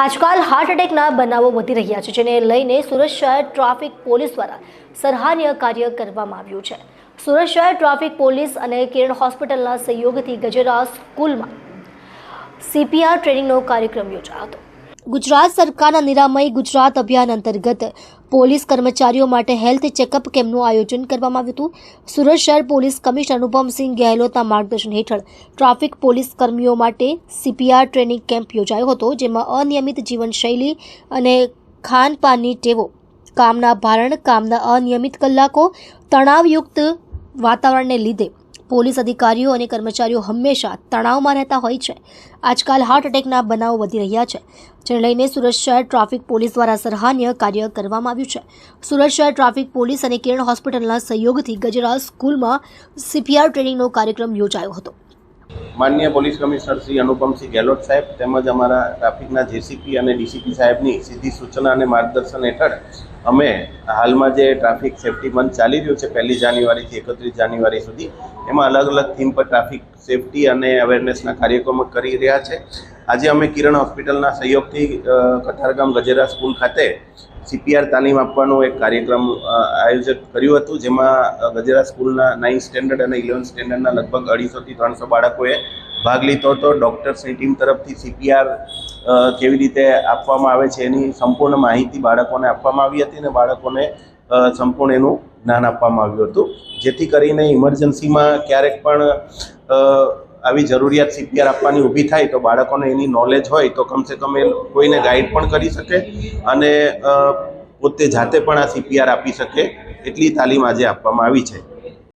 આજકાલ હાર્ટ એટેકના બનાવો વધી રહ્યા છે, જેને લઈને સુરત શહેર ટ્રાફિક પોલીસ દ્વારા સરાહનીય કાર્ય કરવામાં આવ્યું છે। સુરત શહેર ટ્રાફિક પોલીસ અને કિરણ હોસ્પિટલના સહયોગથી ગજેરા સ્કૂલમાં CPR ટ્રેનિંગનો કાર્યક્રમ યોજાયો હતો। ગુજરાત સરકારના નિરામય ગુજરાત અભિયાન અંતર્ગત પોલીસ કર્મચારીઓ માટે હેલ્થ ચેકઅપ કેમ્પનું આયોજન કરવામાં આવ્યું હતું। સુરત શહેર પોલીસ કમિશનર અનુપમસિંહ ગેહલોતના માર્ગદર્શન હેઠળ ટ્રાફિક પોલીસ કર્મીઓ માટે CPR ટ્રેનિંગ કેમ્પ યોજાયો હતો, જેમાં અનિયમિત જીવનશૈલી અને ખાનપાનની ટેવો, કામના ભારણ, કામના અનિયમિત કલાકો, તણાવયુક્ત વાતાવરણને લીધે પોલીસ અધિકારીઓ અને કર્મચારીઓ હંમેશા તણાવમાં રહેતા હોય છે। આજકાલ હાર્ટ એટેકના બનાવો વધી રહ્યા છે, જેને લઈને સુરત શહેર ટ્રાફિક પોલીસ દ્વારા સરાહનીય કાર્ય કરવામાં આવ્યું છે। સુરત શહેર ટ્રાફિક પોલીસ અને કિરણ હોસ્પિટલના સહયોગથી ગજેરા સ્કૂલમાં CPR ટ્રેનિંગનો કાર્યક્રમ યોજાયો હતો। માનનીય પોલીસ કમિશનર શ્રી અનુપમસિંહ ગેહલોત સાહેબ તેમજ અમારા ટ્રાફિકના JCP અને DCP સાહેબની સીધી સૂચના અને માર્ગદર્શન હેઠળ અમે હાલમાં જે ટ્રાફિક સેફ્ટી મંથ ચાલી રહ્યું છે 1 જાન્યુઆરીથી 31 જાન્યુઆરી સુધી, એમાં અલગ અલગ થીમ પર ટ્રાફિક સેફ્ટી અને અવેરનેસના કાર્યક્રમો કરી રહ્યા છે। આજે અમે કિરણ હોસ્પિટલના સહયોગથી કતારગામ ગજેરા સ્કૂલ ખાતે CPR તાલીમ આપવાનો એક કાર્યક્રમ આયોજિત કર્યું હતું, જેમાં ગજેરા સ્કૂલના 9th સ્ટેન્ડર્ડ અને 11th સ્ટેન્ડર્ડના લગભગ 250 થી 300 બાળકોએ ભાગ લીધો હતો। ડૉક્ટર્સની ટીમ તરફથી CPR કેવી રીતે આપવામાં આવે છે એની સંપૂર્ણ માહિતી બાળકોને આપવામાં આવી હતી અને બાળકોને સંપૂર્ણ એનું જ્ઞાન આપવામાં આવ્યું હતું, જેથી કરીને ઇમરજન્સીમાં ક્યારેક પણ આવી જરૂરિયાત CPR આપવાની ઊભી થાય તો બાળકોને એની નોલેજ હોય તો કમસે કમ એ કોઈને ગાઈડ પણ કરી શકે અને પોતે જાતે પણ આ CPR આપી શકે એટલી તાલીમ આજે આપવામાં આવી છે।